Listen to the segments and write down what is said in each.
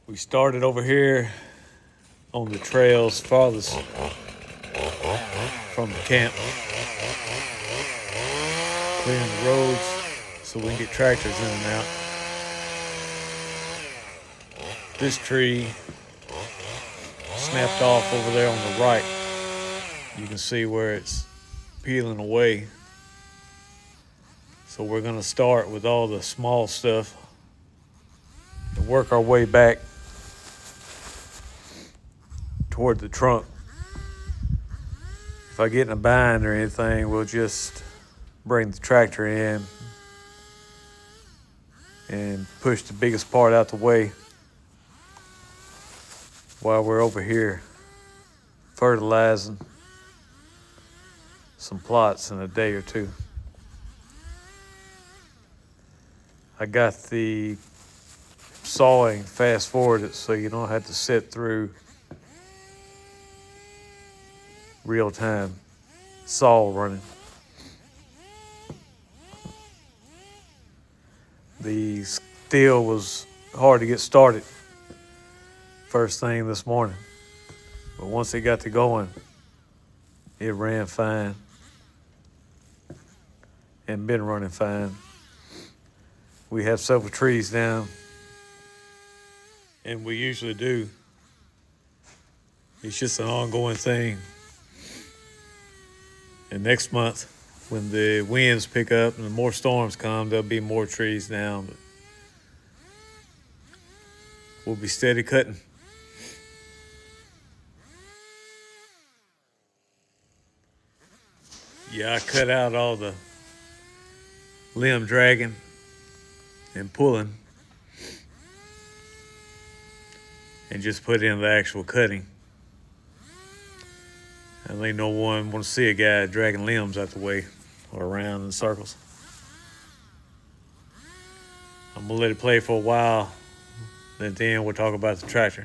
We started over here on the trails farthest from the camp, clearing the roads so we can get tractors in and out. This tree snapped off over there on the right. You can see where it's peeling away. So we're going to start with all the small stuff and work our way back toward the trunk. If I get in a bind or anything, we'll just bring the tractor in and push the biggest part out the way while we're over here fertilizing some plots in a day or two. I got the sawing fast forwarded so you don't have to sit through real time saw running. The Sthil was hard to get started first thing this morning, but once it got to going, it ran fine and been running fine. We have several trees down, and we usually do. It's just an ongoing thing. And next month, when the winds pick up and the more storms come, there'll be more trees down. But we'll be steady cutting. Yeah, I cut out all the limb dragging and pulling and just put in the actual cutting. I think no one wants to see a guy dragging limbs out the way or around in circles. I'm gonna let it play for a while, then we'll talk about the tractor.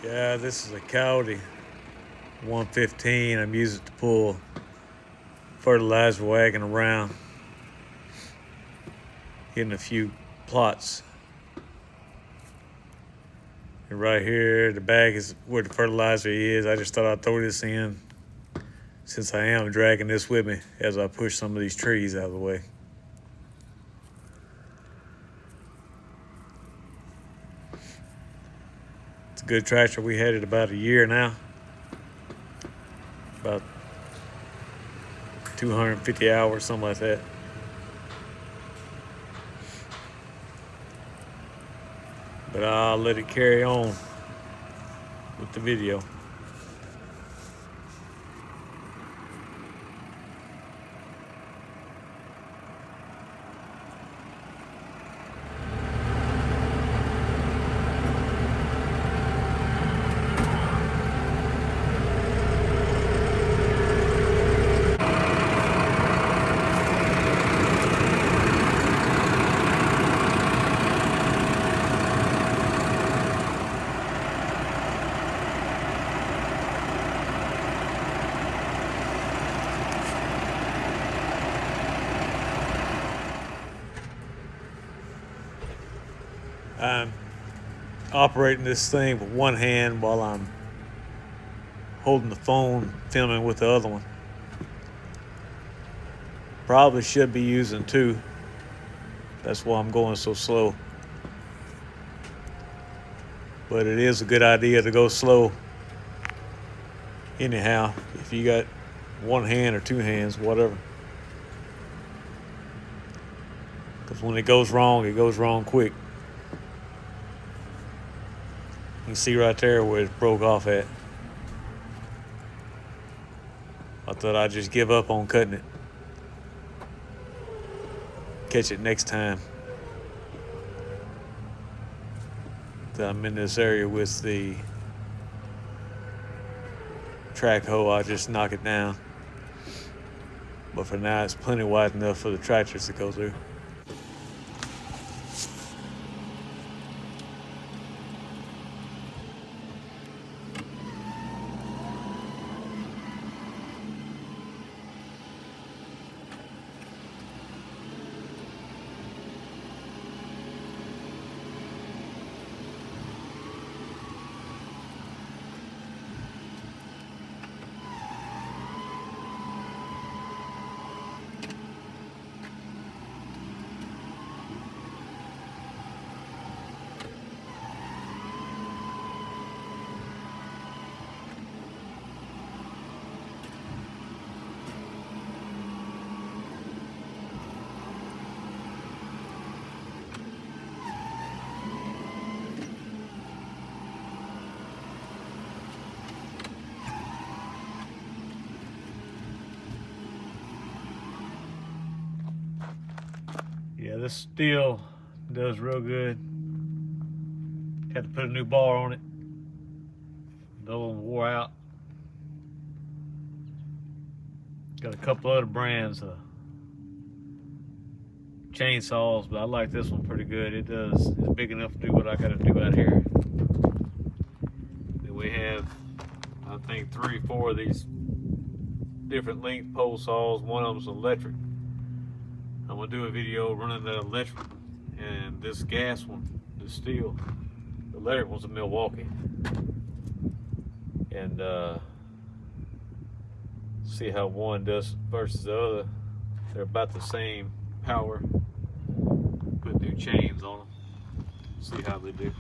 Yeah, this is a Kioti 115. I'm using it to pull fertilizer wagon around, getting a few plots. And right here, the bag is where the fertilizer is. I just thought I'd throw this in since I am dragging this with me as I push some of these trees out of the way. It's a good tractor. We had it about a year now. About 250 hours, something like that. But I'll let it carry on with the video. I'm operating this thing with one hand while I'm holding the phone, filming with the other one. Probably should be using two. That's why I'm going so slow. But it is a good idea to go slow anyhow, if you got one hand or two hands, whatever. Because when it goes wrong quick. You can see right there where it broke off at. I thought I'd just give up on cutting it. Catch it next time that I'm in this area with the track hoe. I'll just knock it down. But for now, it's plenty wide enough for the tractors to go through. Yeah, this Sthil does real good. Had to put a new bar on it. The old one wore out. Got a couple other brands of chainsaws, but I like this one pretty good. It's big enough to do what I gotta do out here. Then we have, I think, 3 or 4 of these different length pole saws. One of them's electric. I'm gonna do a video running that electric and this gas one, the Sthil. The electric one's a Milwaukee. And see how one does versus the other. They're about the same power. Put new chains on them. See how they do.